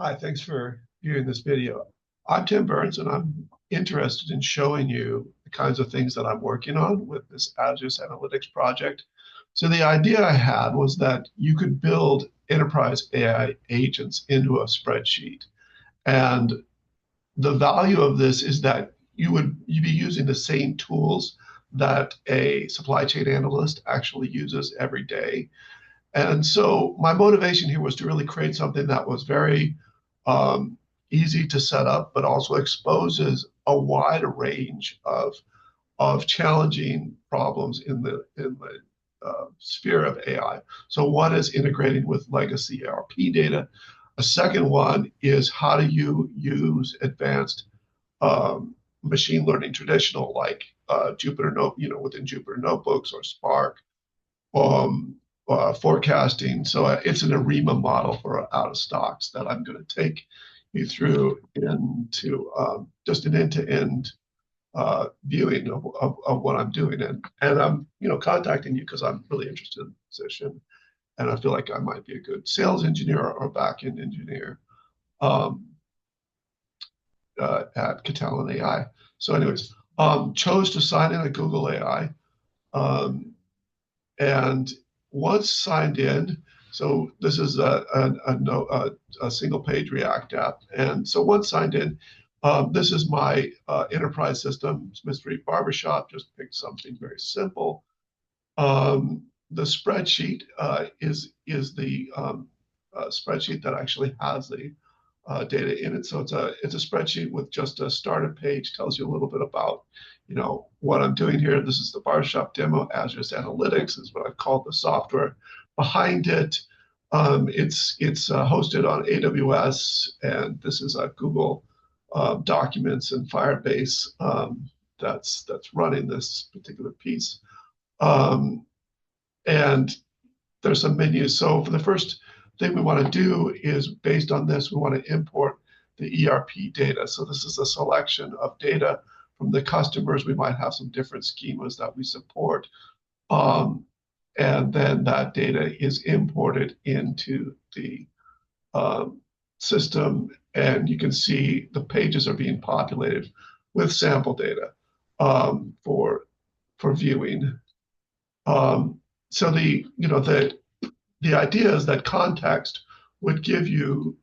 Hi, thanks for viewing this video. I'm Tim Burns, and I'm interested in showing you the kinds of things that I'm working on with this Azure Analytics project. So the idea I had was that you could build enterprise AI agents into a spreadsheet. And the value of this is that you'd be using the same tools that a supply chain analyst actually uses every day. And so my motivation here was to really create something that was very um, easy to set up, but also exposes a wide range of challenging problems in the sphere of AI. So one is integrating with legacy ERP data. A second one is how do you use advanced um, machine learning traditional like within Jupyter notebooks or Spark um, forecasting. So it's an ARIMA model for out of stocks that I'm going to take you through into just an end-to-end viewing of what I'm doing. And I'm contacting you because I'm really interested in the position, and I feel like I might be a good sales engineer or back-end engineer um, at Catalan AI. So, anyways, chose to sign in at Google AI. Um, And once signed in, so this is a single page React app. And so once signed in, this is my enterprise system, Smith Street Barbershop, just picked something very simple. The spreadsheet is the spreadsheet that actually has the data in it. So it's a spreadsheet with just a starter page, tells you a little bit about what I'm doing here. This is the Barbershop demo. Azure Analytics is what I call the software behind it. It's hosted on AWS, and this is a Google Documents and Firebase that's running this particular piece. Um, and there's some menus. So for the first thing we want to do is based on this, we want to import the ERP data. So this is a selection of data from the customers. We might have some different schemas that we support. And then that data is imported into the system. And you can see the pages are being populated with sample data for viewing. So the idea is that context would give you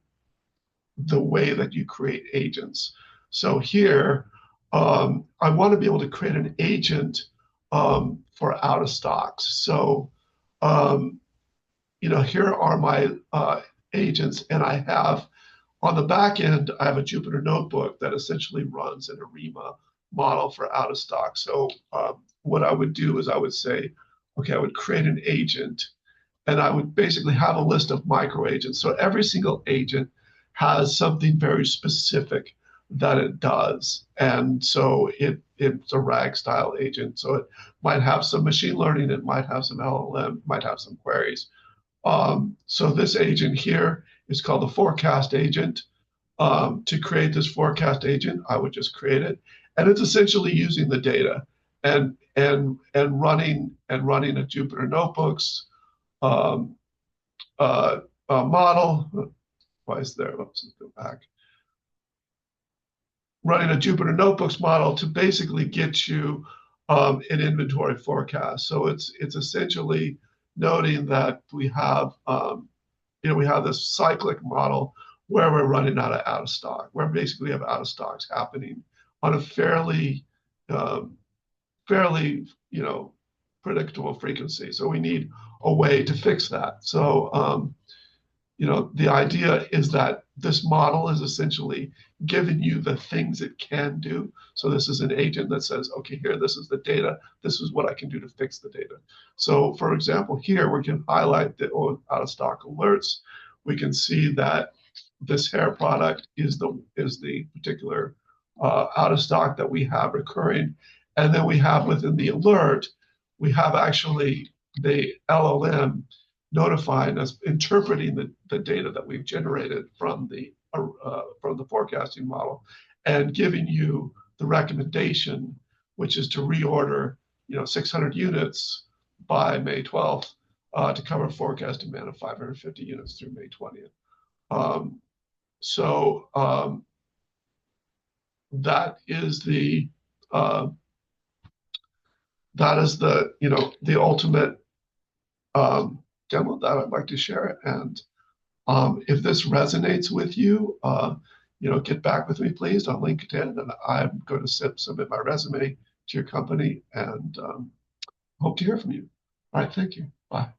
the way that you create agents. So here, I want to be able to create an agent for out of stocks. So, here are my agents, and I have on the back end, I have a Jupyter notebook that essentially runs an ARIMA model for out of stock. So what I would do is I would say, okay, I would create an agent, and I would basically have a list of micro agents. So every single agent has something very specific that it does. And so it's a RAG style agent. So it might have some machine learning, it might have some LLM, might have some queries. So this agent here is called the forecast agent. To create this forecast agent, I would just create it. And it's essentially using the data and running a Jupyter notebooks model. Why is there? Let's go back. Running a Jupyter Notebooks model to basically get you an inventory forecast. So it's essentially noting that we have this cyclic model where we're running out of stock, where basically we have out of stocks happening on a fairly predictable frequency. So we need a way to fix that. So the idea is that this model is essentially giving you the things it can do. So this is an agent that says, okay, here, this is the data. This is what I can do to fix the data. So for example, here we can highlight the out of stock alerts. We can see that this hair product is the particular out of stock that we have recurring. And then we have within the alert, we have actually the LLM notifying us, interpreting the data that we've generated from the forecasting model, and giving you the recommendation, which is to reorder 600 units by May 12th to cover forecast demand of 550 units through May 20th. So that is the uh, the ultimate demo that I'd like to share. And if this resonates with you, get back with me, please, on LinkedIn, and I'm going to submit my resume to your company and hope to hear from you. All right, thank you. Bye.